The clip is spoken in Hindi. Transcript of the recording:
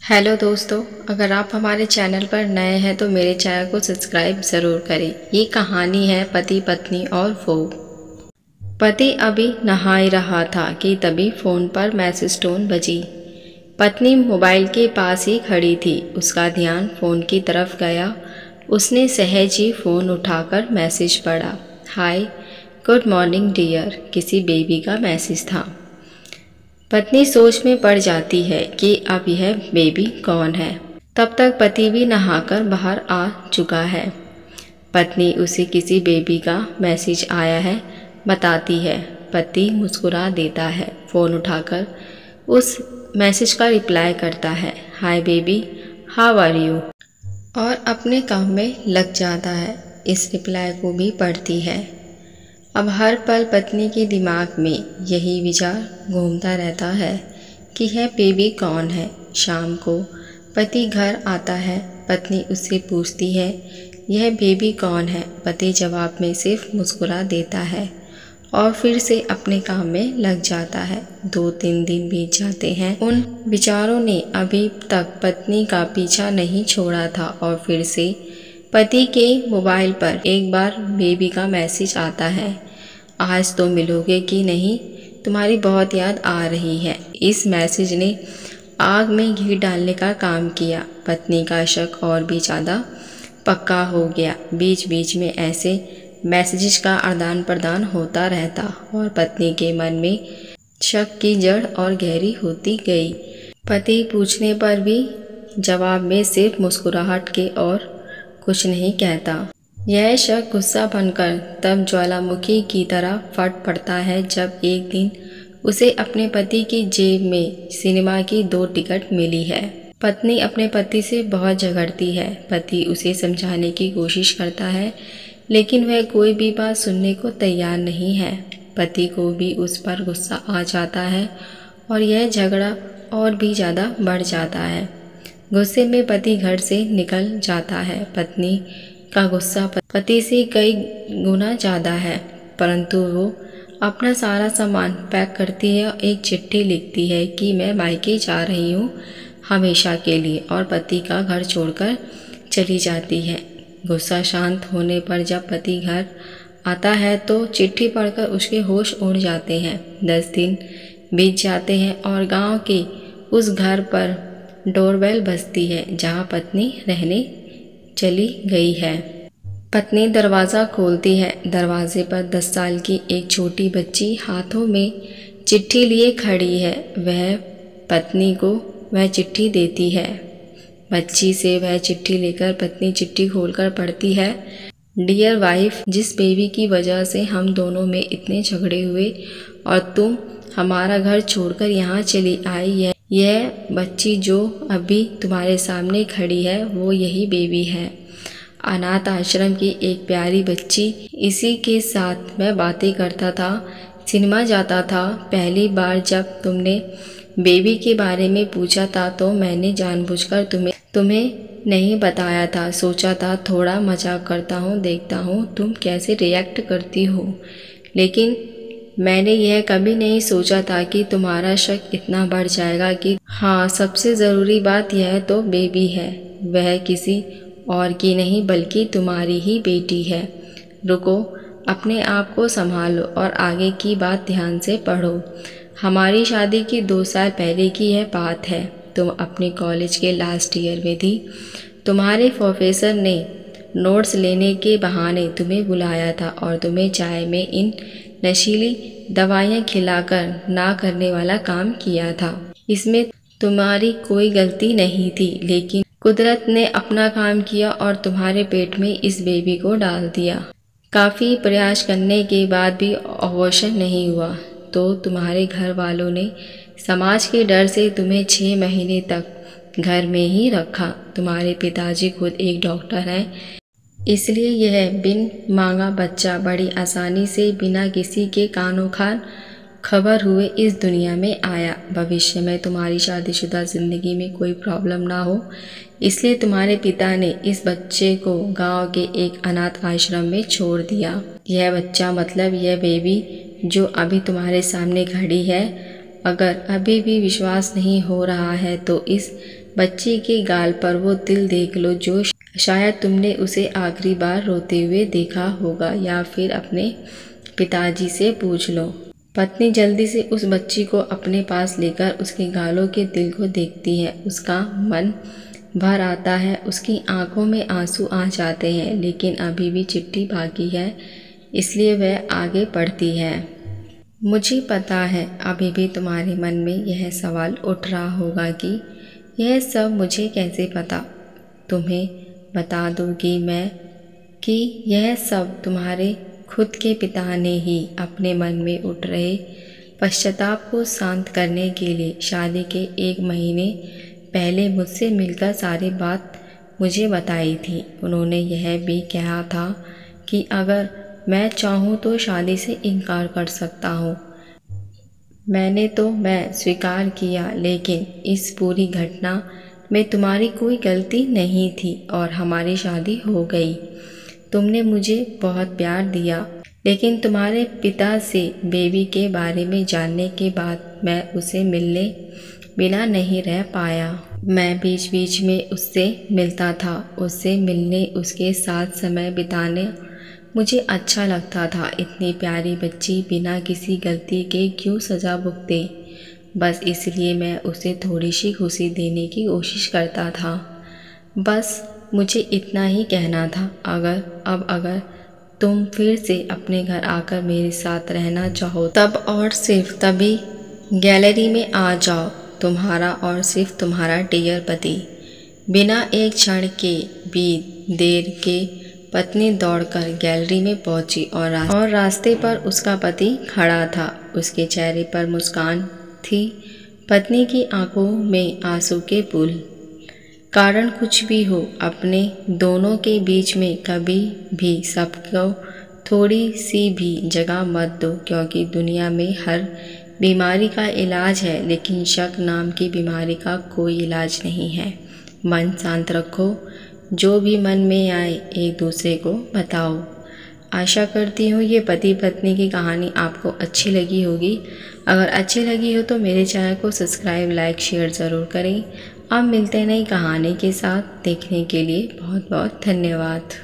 हेलो दोस्तों, अगर आप हमारे चैनल पर नए हैं तो मेरे चैनल को सब्सक्राइब ज़रूर करें। ये कहानी है पति पत्नी और वो। पति अभी नहा ही रहा था कि तभी फ़ोन पर मैसेज टोन बजी। पत्नी मोबाइल के पास ही खड़ी थी। उसका ध्यान फ़ोन की तरफ गया। उसने सहज ही फ़ोन उठाकर मैसेज पढ़ा। हाय, गुड मॉर्निंग डियर। किसी बेबी का मैसेज था। पत्नी सोच में पड़ जाती है कि अब यह बेबी कौन है। तब तक पति भी नहाकर बाहर आ चुका है। पत्नी उसे किसी बेबी का मैसेज आया है बताती है। पति मुस्कुरा देता है। फ़ोन उठाकर उस मैसेज का रिप्लाई करता है, hi baby, how are you, और अपने काम में लग जाता है। इस रिप्लाई को भी पढ़ती है। अब हर पल पत्नी के दिमाग में यही विचार घूमता रहता है कि यह बेबी कौन है। शाम को पति घर आता है। पत्नी उससे पूछती है, यह बेबी कौन है। पति जवाब में सिर्फ मुस्कुरा देता है और फिर से अपने काम में लग जाता है। 2-3 दिन बीत जाते हैं। उन विचारों ने अभी तक पत्नी का पीछा नहीं छोड़ा था और फिर से पति के मोबाइल पर एक बार बेबी का मैसेज आता है, आज तो मिलोगे कि नहीं, तुम्हारी बहुत याद आ रही है। इस मैसेज ने आग में घी डालने का काम किया। पत्नी का शक और भी ज़्यादा पक्का हो गया। बीच बीच में ऐसे मैसेजेस का आदान प्रदान होता रहता और पत्नी के मन में शक की जड़ और गहरी होती गई। पति पूछने पर भी जवाब में सिर्फ मुस्कुराहट के और कुछ नहीं कहता। यह शक गुस्सा बनकर तब ज्वालामुखी की तरह फट पड़ता है जब एक दिन उसे अपने पति की जेब में सिनेमा की 2 टिकट मिली है। पत्नी अपने पति से बहुत झगड़ती है। पति उसे समझाने की कोशिश करता है लेकिन वह कोई भी बात सुनने को तैयार नहीं है। पति को भी उस पर गुस्सा आ जाता है और यह झगड़ा और भी ज़्यादा बढ़ जाता है। गुस्से में पति घर से निकल जाता है। पत्नी का गुस्सा पति से कई गुना ज़्यादा है, परंतु वो अपना सारा सामान पैक करती है और एक चिट्ठी लिखती है कि मैं मायके जा रही हूँ हमेशा के लिए, और पति का घर छोड़कर चली जाती है। गुस्सा शांत होने पर जब पति घर आता है तो चिट्ठी पढ़कर उसके होश उड़ जाते हैं। 10 दिन बीत जाते हैं और गांव के उस घर पर डोरबेल बजती है जहां पत्नी रहने चली गई है। पत्नी दरवाज़ा खोलती है। दरवाजे पर 10 साल की एक छोटी बच्ची हाथों में चिट्ठी लिए खड़ी है। वह पत्नी को वह चिट्ठी देती है। बच्ची से वह चिट्ठी लेकर पत्नी चिट्ठी खोलकर पढ़ती है, डियर वाइफ, जिस बेबी की वजह से हम दोनों में इतने झगड़े हुए और तुम हमारा घर छोड़कर यहाँ चली आई, यह बच्ची जो अभी तुम्हारे सामने खड़ी है वो यही बेबी है। अनाथ आश्रम की एक प्यारी बच्ची। इसी के साथ मैं बातें करता था, सिनेमा जाता था। पहली बार जब तुमने बेबी के बारे में पूछा था तो मैंने जानबूझकर तुम्हें नहीं बताया था। सोचा था थोड़ा मजाक करता हूँ, देखता हूँ तुम कैसे रिएक्ट करती हो। लेकिन मैंने यह कभी नहीं सोचा था कि तुम्हारा शक इतना बढ़ जाएगा कि हाँ, सबसे ज़रूरी बात यह तो बेबी है, वह किसी और की नहीं बल्कि तुम्हारी ही बेटी है। रुको, अपने आप को संभालो और आगे की बात ध्यान से पढ़ो। हमारी शादी की 2 साल पहले की यह बात है। तुम अपने कॉलेज के लास्ट ईयर में थी। तुम्हारे प्रोफेसर ने नोट्स लेने के बहाने तुम्हें बुलाया था और तुम्हें चाय में इन नशीली दवाइयाँ खिलाकर ना करने वाला काम किया था। इसमें तुम्हारी कोई गलती नहीं थी, लेकिन कुदरत ने अपना काम किया और तुम्हारे पेट में इस बेबी को डाल दिया। काफ़ी प्रयास करने के बाद भी अबॉर्शन नहीं हुआ तो तुम्हारे घर वालों ने समाज के डर से तुम्हें 6 महीने तक घर में ही रखा। तुम्हारे पिताजी खुद एक डॉक्टर हैं, इसलिए यह बिन मांगा बच्चा बड़ी आसानी से बिना किसी के कानों कान खबर हुए इस दुनिया में आया। भविष्य में तुम्हारी शादीशुदा ज़िंदगी में कोई प्रॉब्लम ना हो, इसलिए तुम्हारे पिता ने इस बच्चे को गांव के एक अनाथ आश्रम में छोड़ दिया। यह बच्चा मतलब यह बेबी जो अभी तुम्हारे सामने खड़ी है। अगर अभी भी विश्वास नहीं हो रहा है तो इस बच्ची के गाल पर वो तिल देख लो जो शायद तुमने उसे आखिरी बार रोते हुए देखा होगा, या फिर अपने पिताजी से पूछ लो। पत्नी जल्दी से उस बच्ची को अपने पास लेकर उसके गालों के तिल को देखती है। उसका मन भर आता है, उसकी आंखों में आंसू आ जाते हैं, लेकिन अभी भी चिट्ठी बाकी है, इसलिए वह आगे बढ़ती है। मुझे पता है अभी भी तुम्हारे मन में यह सवाल उठ रहा होगा कि यह सब मुझे कैसे पता। तुम्हें बता दूंगी मैं कि यह सब तुम्हारे खुद के पिता ने ही अपने मन में उठ रहे पश्चाताप को शांत करने के लिए शादी के 1 महीने पहले मुझसे मिलकर सारी बात मुझे बताई थी। उन्होंने यह भी कहा था कि अगर मैं चाहूँ तो शादी से इनकार कर सकता हूँ। मैं स्वीकार किया, लेकिन इस पूरी घटना में तुम्हारी कोई गलती नहीं थी और हमारी शादी हो गई। तुमने मुझे बहुत प्यार दिया, लेकिन तुम्हारे पिता से बेबी के बारे में जानने के बाद मैं उसे मिलने बिना नहीं रह पाया। मैं बीच बीच में उससे मिलता था। उससे मिलने, उसके साथ समय बिताने मुझे अच्छा लगता था। इतनी प्यारी बच्ची बिना किसी गलती के क्यों सज़ा भुगते। बस इसलिए मैं उसे थोड़ी सी खुशी देने की कोशिश करता था। बस मुझे इतना ही कहना था। अगर तुम फिर से अपने घर आकर मेरे साथ रहना चाहो तब और सिर्फ तभी गैलरी में आ जाओ। तुम्हारा और सिर्फ तुम्हारा डियर पति। बिना एक क्षण के भी देर के पत्नी दौड़कर गैलरी में पहुंची और रास्ते पर उसका पति खड़ा था। उसके चेहरे पर मुस्कान थी, पत्नी की आंखों में आंसू के पुल। कारण कुछ भी हो, अपने दोनों के बीच में कभी भी सबको थोड़ी सी भी जगह मत दो, क्योंकि दुनिया में हर बीमारी का इलाज है, लेकिन शक नाम की बीमारी का कोई इलाज नहीं है। मन शांत रखो, जो भी मन में आए एक दूसरे को बताओ। आशा करती हूँ ये पति पत्नी की कहानी आपको अच्छी लगी होगी। अगर अच्छी लगी हो तो मेरे चैनल को सब्सक्राइब, लाइक, शेयर ज़रूर करें। अब मिलते हैं नई कहानी के साथ। देखने के लिए बहुत बहुत धन्यवाद।